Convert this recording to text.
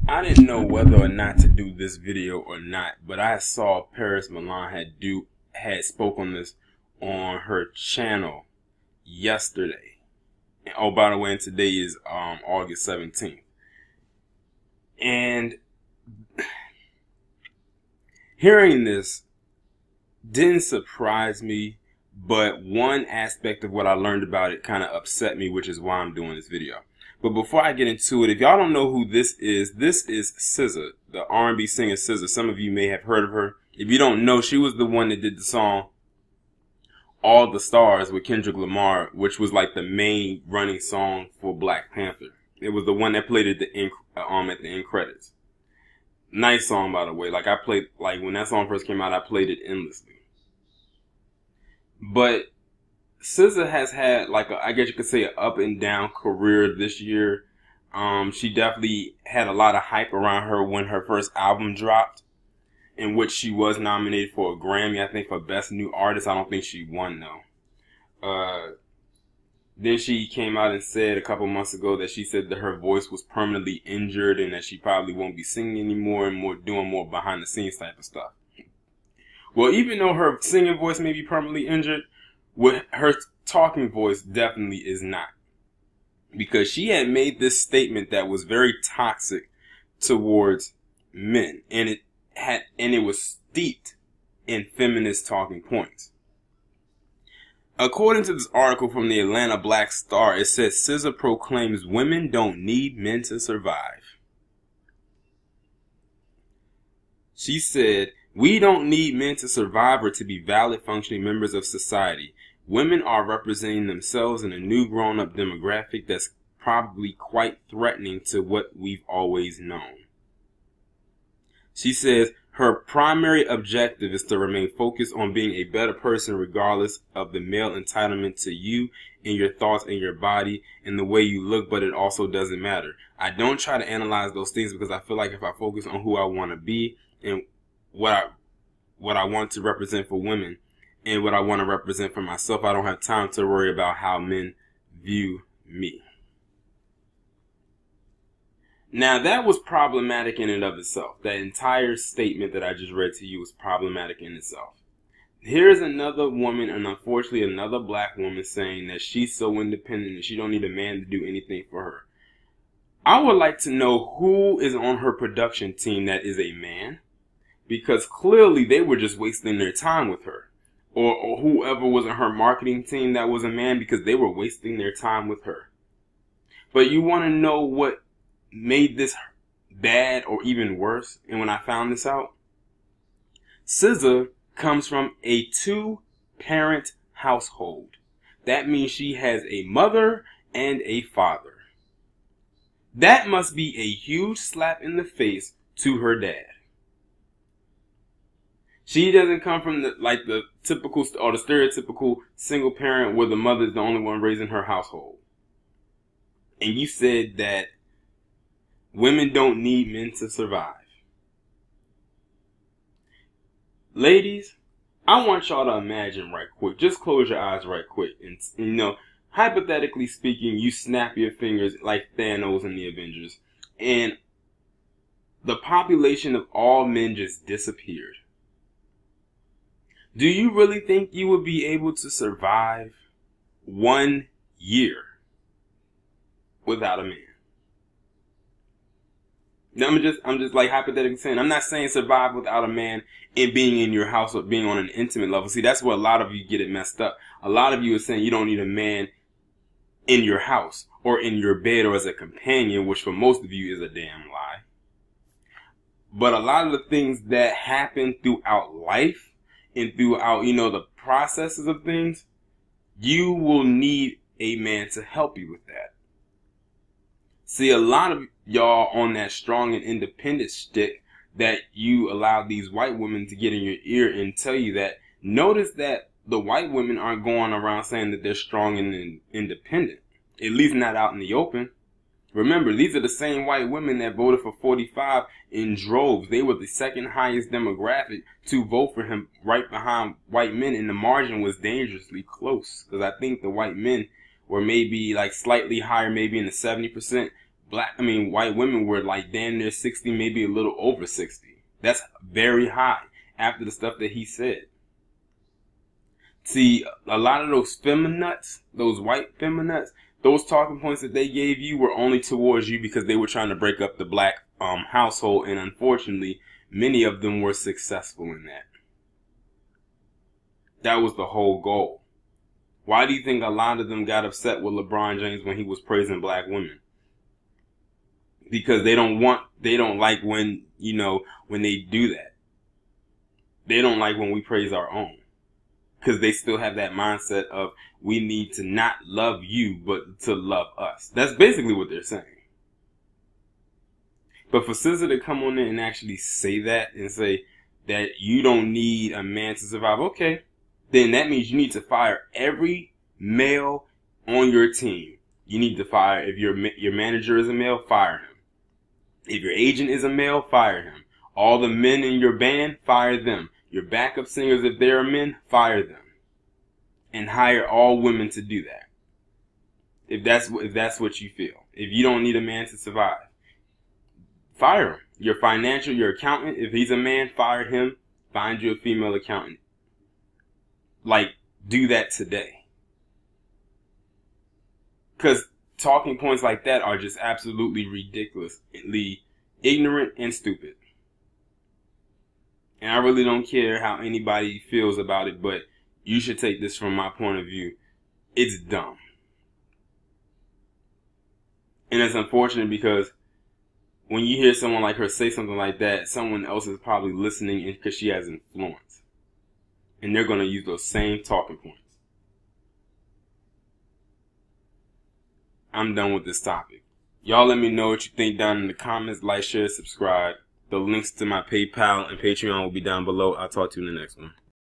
I didn't know whether or not to do this video or not, but I saw Paris Milan had spoke on this on her channel yesterday. And, oh, by the way, and today is August 17th. And hearing this didn't surprise me, but one aspect of what I learned about it kind of upset me, which is why I'm doing this video. But before I get into it, if y'all don't know who this is SZA, the R&B singer SZA. Some of you may have heard of her. If you don't know, she was the one that did the song All the Stars with Kendrick Lamar, which was like the main running song for Black Panther. It was the one that played at the end credits. Nice song, by the way. Like when that song first came out, I played it endlessly. But SZA has had I guess you could say, an up and down career this year. She definitely had a lot of hype around her when her first album dropped, in which she was nominated for a Grammy, I think, for Best New Artist. I don't think she won though. Then she came out and said a couple months ago that she said that her voice was permanently injured and that she probably won't be singing anymore and doing more behind the scenes type of stuff. Well, even though her singing voice may be permanently injured, her talking voice definitely is not. Because she had made this statement that was very toxic towards men. And it was steeped in feminist talking points. According to this article from the Atlanta Black Star, it says SZA proclaims women don't need men to survive. She said, "We don't need men to survive or to be valid functioning members of society. Women are representing themselves in a new grown-up demographic that's probably quite threatening to what we've always known." She says her primary objective is to remain focused on being a better person regardless of the male entitlement to you and your thoughts and your body and the way you look, but it also doesn't matter. I don't try to analyze those things because I feel like if I focus on who I want to be and what I want to represent for women and what I want to represent for myself, I don't have time to worry about how men view me. Now, that was problematic in and of itself. That entire statement that I just read to you was problematic in itself. Here's another woman, and unfortunately another black woman, saying that she's so independent and she don't need a man to do anything for her. I would like to know who is on her production team that is a man, because clearly they were just wasting their time with her. Or whoever was on her marketing team that was a man, because they were wasting their time with her. But you want to know what made this bad or even worse? And when I found this out, SZA comes from a 2-parent household. That means she has a mother and a father. That must be a huge slap in the face to her dad. She doesn't come from the typical or the stereotypical single parent where the mother is the only one raising her household. And you said that women don't need men to survive. Ladies, I want y'all to imagine right quick. Just close your eyes right quick. And hypothetically speaking, you snap your fingers like Thanos in the Avengers, and the population of all men just disappeared. Do you really think you would be able to survive 1 year without a man? Now, I'm just like hypothetically saying, I'm not saying survive without a man and being in your house or being on an intimate level. See, that's where a lot of you get it messed up. A lot of you are saying you don't need a man in your house or in your bed or as a companion, which for most of you is a damn lie. But a lot of the things that happen throughout life and throughout, the processes of things, you will need a man to help you with that. See, a lot of y'all on that strong and independent shtick that you allow these white women to get in your ear and tell you that. Notice that the white women aren't going around saying that they're strong and independent. At least not out in the open. Remember, these are the same white women that voted for 45 in droves. They were the second highest demographic to vote for him, right behind white men, and the margin was dangerously close. Because I think the white men were maybe slightly higher, maybe in the 70%, white women were like damn near 60, maybe a little over 60. That's very high after the stuff that he said. See, a lot of those feminists, those white feminists, those talking points that they gave you were only towards you because they were trying to break up the black household, and unfortunately, many of them were successful in that. That was the whole goal. Why do you think a lot of them got upset with LeBron James when he was praising black women? Because they don't like when, when they do that. They don't like when we praise our own. Because they still have that mindset of we need to not love you, but to love us. That's basically what they're saying. But for SZA to come on in and actually say that and say that you don't need a man to survive, okay, then that means you need to fire every male on your team. You need to fire, if your manager is a male, fire him. If your agent is a male, fire him. All the men in your band, fire them. Your backup singers, if they're men, fire them. And hire all women to do that. If that's what you feel. If you don't need a man to survive, fire him. Your accountant, if he's a man, fire him. Find you a female accountant. Like, do that today. Because talking points like that are just absolutely ridiculously ignorant and stupid. And I really don't care how anybody feels about it, but you should take this from my point of view. It's dumb. And it's unfortunate because when you hear someone like her say something like that, someone else is probably listening because she has influence. And they're going to use those same talking points. I'm done with this topic. Y'all let me know what you think down in the comments. Like, share, subscribe. The links to my PayPal and Patreon will be down below. I'll talk to you in the next one.